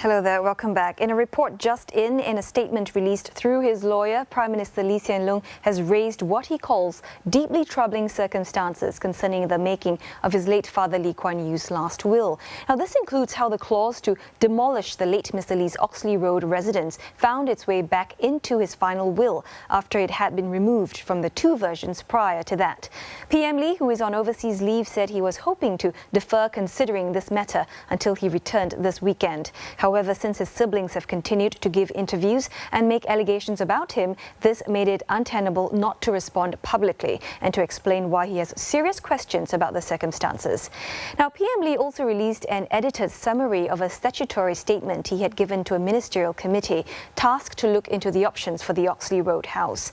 Hello there, welcome back. In a report just in a statement released through his lawyer, Prime Minister Lee Hsien Loong has raised what he calls deeply troubling circumstances concerning the making of his late father Lee Kuan Yew's last will. Now, this includes how the clause to demolish the late Mr. Lee's Oxley Road residence found its way back into his final will after it had been removed from the two versions prior to that. PM Lee, who is on overseas leave, said he was hoping to defer considering this matter until he returned this weekend. However, since his siblings have continued to give interviews and make allegations about him, this made it untenable not to respond publicly and to explain why he has serious questions about the circumstances. Now, PM Lee also released an edited summary of a statutory statement he had given to a ministerial committee tasked to look into the options for the Oxley Road house.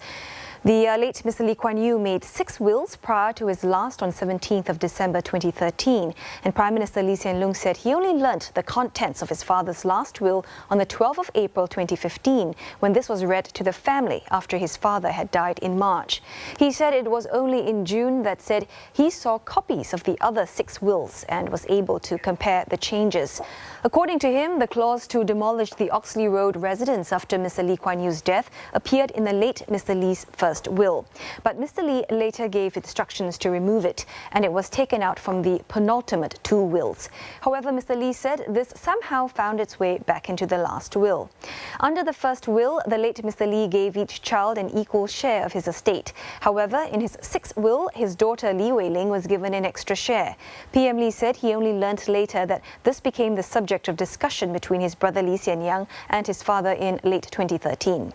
The late Mr. Lee Kuan Yew made 6 wills prior to his last on 17th of December 2013, and Prime Minister Lee Hsien Loong said he only learnt the contents of his father's last will on the 12th of April 2015, when this was read to the family after his father had died in March. He said it was only in June that said he saw copies of the other 6 wills and was able to compare the changes. According to him, the clause to demolish the Oxley Road residence after Mr. Lee Kuan Yew's death appeared in the late Mr. Lee's first will. But Mr. Lee later gave instructions to remove it, and it was taken out from the penultimate 2 wills. However, Mr. Lee said this somehow found its way back into the last will. Under the first will, the late Mr. Lee gave each child an equal share of his estate. However, in his 6th will, his daughter Lee Wei-ling was given an extra share. PM Lee said he only learnt later that this became the subject of discussion between his brother Lee Hsien Loong and his father in late 2013.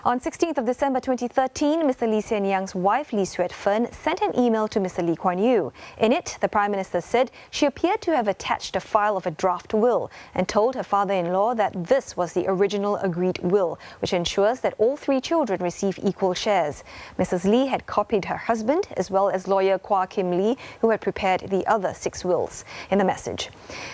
On 16th of December 2013, Mr. Lee Hsien Loong's wife, Lee Swet-fen, sent an email to Mr. Lee Kuan Yew. In it, the Prime Minister said she appeared to have attached a file of a draft will and told her father-in-law that this was the original agreed will, which ensures that all 3 children receive equal shares. Mrs. Lee had copied her husband, as well as lawyer Kwa Kim Lee, who had prepared the other 6 wills, in the message.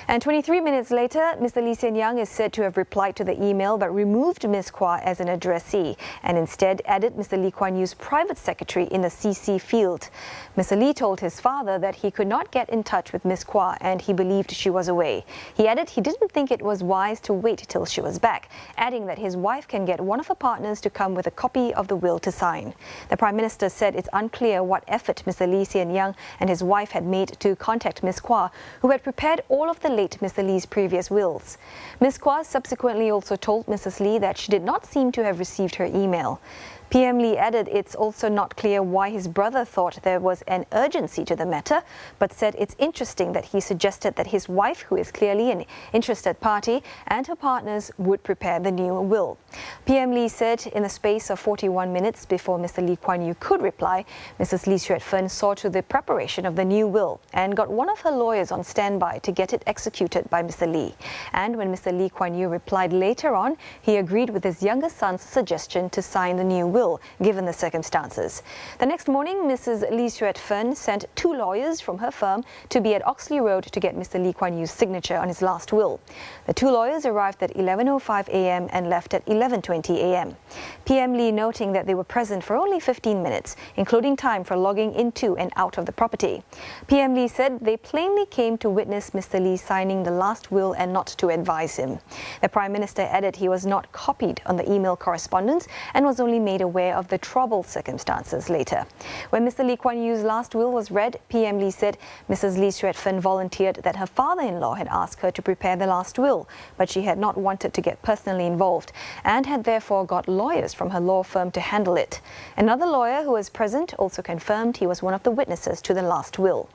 And 23 minutes later, Mr. Lee Hsien Loong is said to have replied to the email but removed Ms. Kwa as an addressee, and instead added Mr. Lee Kuan Yew's private secretary in the CC field. Mr. Lee told his father that he could not get in touch with Ms. Kwa and he believed she was away. He added he didn't think it was wise to wait till she was back, adding that his wife can get one of her partners to come with a copy of the will to sign. The Prime Minister said it's unclear what effort Mr. Lee Hsien Loong and his wife had made to contact Ms. Kwa, who had prepared all of the late Mr. Lee's previous wills. Ms. Kwa subsequently also told Mrs. Lee that she did not seem to have received her email. PM Lee added it's also not clear why his brother thought there was an urgency to the matter, but said it's interesting that he suggested that his wife, who is clearly an interested party, and her partners would prepare the new will. PM Lee said in the space of 41 minutes before Mr. Lee Kuan Yew could reply, Mrs. Lee Swet-fen saw to the preparation of the new will and got one of her lawyers on standby to get it executed by Mr. Lee. And when Mr. Lee Kuan Yew replied later on, he agreed with his younger son's suggestion to sign the new will, given the circumstances. The next morning, Mrs. Lee Swet-fen sent 2 lawyers from her firm to be at Oxley Road to get Mr. Lee Kuan Yew's signature on his last will. The 2 lawyers arrived at 11:05 a.m. and left at 11:20 a.m. PM Lee noting that they were present for only 15 minutes, including time for logging into and out of the property. PM Lee said they plainly came to witness Mr. Lee signing the last will and not to advise him. The Prime Minister added he was not copied on the email correspondence and was only made aware of the troubled circumstances later. When Mr. Lee Kuan Yew's last will was read, PM Lee said Mrs. Lee Swet-fen volunteered that her father-in-law had asked her to prepare the last will, but she had not wanted to get personally involved and had therefore got lawyers from her law firm to handle it. Another lawyer who was present also confirmed he was one of the witnesses to the last will.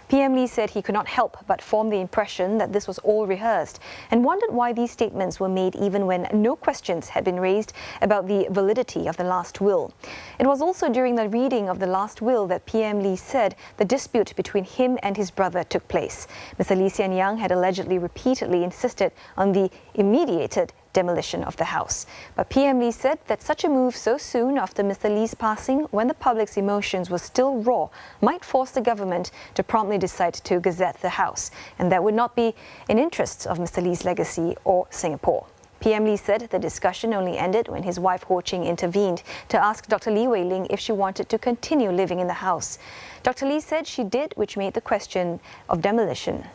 PM Lee said he could not help but form the impression that this was all rehearsed and wondered why these statements were made even when no questions had been raised about the validity of the last will. It was also during the reading of the last will that PM Lee said the dispute between him and his brother took place. Mr. Lee Hsien Loong had allegedly repeatedly insisted on the immediate demolition of the house. But PM Lee said that such a move so soon after Mr. Lee's passing, when the public's emotions were still raw, might force the government to promptly decide to gazette the house, and that would not be in interests of Mr. Lee's legacy or Singapore. PM Lee said the discussion only ended when his wife Ho Ching intervened to ask Dr. Lee Wei-ling if she wanted to continue living in the house. Dr. Lee said she did, which made the question of demolition